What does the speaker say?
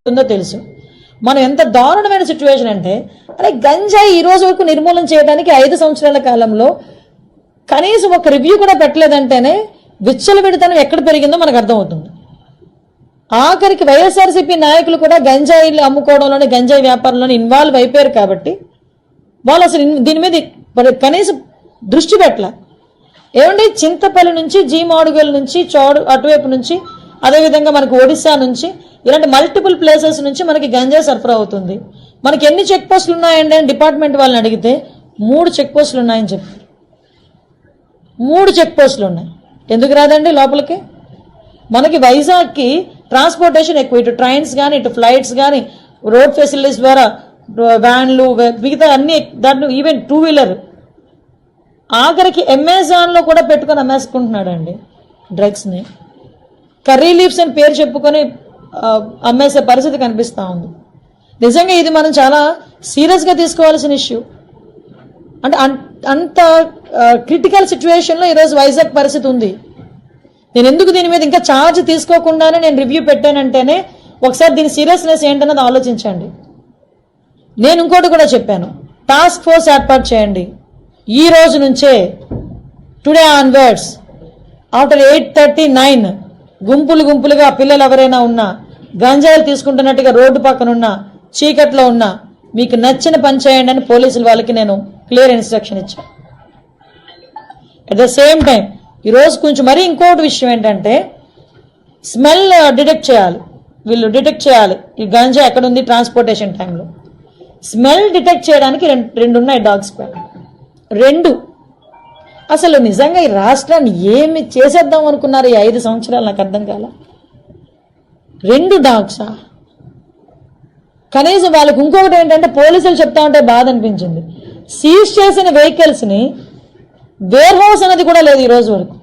ఉందో తెలుసు. మనం ఎంత దారుణమైన సిచ్యువేషన్ అంటే, అరే గంజాయి ఈ రోజు వరకు నిర్మూలన చేయడానికి 5 సంవత్సరాల కాలంలో కనీసం ఒక రివ్యూ కూడా పెట్టలేదంటేనే విచ్చలవిడితనం ఎక్కడ పెరిగిందో మనకు అర్థమవుతుంది. ఆఖరికి వైఎస్ఆర్సీపీ నాయకులు కూడా గంజాయిలు అమ్ముకోవడంలోని గంజాయి వ్యాపారంలోని ఇన్వాల్వ్ అయిపోయారు కాబట్టి వాళ్ళు అసలు దీని మీద కనీసం దృష్టి పెట్టలే. ఏమండి, చింతపల్లి నుంచి జీమాడుగల్ నుంచి అటువైపు నుంచి అదేవిధంగా మనకు ఒడిశా నుంచి ఇలాంటి మల్టిపుల్ ప్లేసెస్ నుంచి మనకి గంజాయి సరఫరా అవుతుంది. మనకి ఎన్ని చెక్ పోస్టులు ఉన్నాయండి అని డిపార్ట్మెంట్ వాళ్ళని అడిగితే 3 చెక్ పోస్టులు ఉన్నాయని చెప్పారు. 3 చెక్ పోస్టులు ఉన్నాయి. ఎందుకు రాదండి లోపలికి? మనకి వైజాగ్కి ట్రాన్స్పోర్టేషన్ ఎక్కువ, ఇటు ట్రైన్స్ కానీ ఇటు ఫ్లైట్స్ కానీ రోడ్ ఫెసిలిటీస్ ద్వారా వ్యాన్లు మిగతా అన్ని దాంట్లో ఈవెన్ 2 వీలర్ ఆఖరికి అమెజాన్లో కూడా పెట్టుకొని అమ్మేసుకుంటున్నాడు అండి డ్రగ్స్ని. కర్రీ లీవ్స్ అని పేరు చెప్పుకొని అమ్మేసే పరిస్థితి కనిపిస్తూ ఉంది. నిజంగా ఇది మనం చాలా సీరియస్గా తీసుకోవాల్సిన ఇష్యూ. అంటే అంత క్రిటికల్ సిచ్యువేషన్లో ఈరోజు వైజాగ్ పరిస్థితి ఉంది. నేను ఎందుకు దీని మీద ఇంకా ఛార్జ్ తీసుకోకుండానే నేను రివ్యూ పెట్టానంటేనే ఒకసారి దీని సీరియస్నెస్ ఏంటన్నది ఆలోచించండి. నేను ఇంకోటి కూడా చెప్పాను, టాస్క్ ఫోర్స్ ఏర్పాటు చేయండి. ఈ రోజు నుంచే టుడే ఆన్వర్డ్స్ ఆఫ్టర్ 8:39 గుంపులుగా పిల్లలు ఎవరైనా ఉన్నా గంజాయిలు తీసుకుంటున్నట్టుగా రోడ్డు పక్కన ఉన్నా చీకట్లో ఉన్నా మీకు నచ్చిన పని చేయండి అని పోలీసుల వాళ్ళకి నేను క్లియర్ ఇన్స్ట్రక్షన్ ఇచ్చాను. అట్ ద సేమ్ టైం ఈరోజు కొంచెం మరీ ఇంకోటి విషయం ఏంటంటే స్మెల్ డిటెక్ట్ చేయాలి. వీళ్ళు డిటెక్ట్ చేయాలి ఈ గంజా ఎక్కడ ఉంది ట్రాన్స్పోర్టేషన్ టైంలో. స్మెల్ డిటెక్ట్ చేయడానికి రెండు ఉన్నాయి డాగ్స్ పైన. 2 అసలు నిజంగా ఈ రాష్ట్రాన్ని ఏమి చేసేద్దాం అనుకున్నారు ఈ 5 సంవత్సరాలు? నాకు అర్థం కాల. 2 డాగ్సా? కనీసం వాళ్ళకి ఇంకొకటి ఏంటంటే పోలీసులు చెప్తా ఉంటే బాధ అనిపించింది, సీజ్ చేసిన వెహికల్స్ని వేర్ హౌస్ అనేది కూడా లేదు ఈ రోజు వరకు.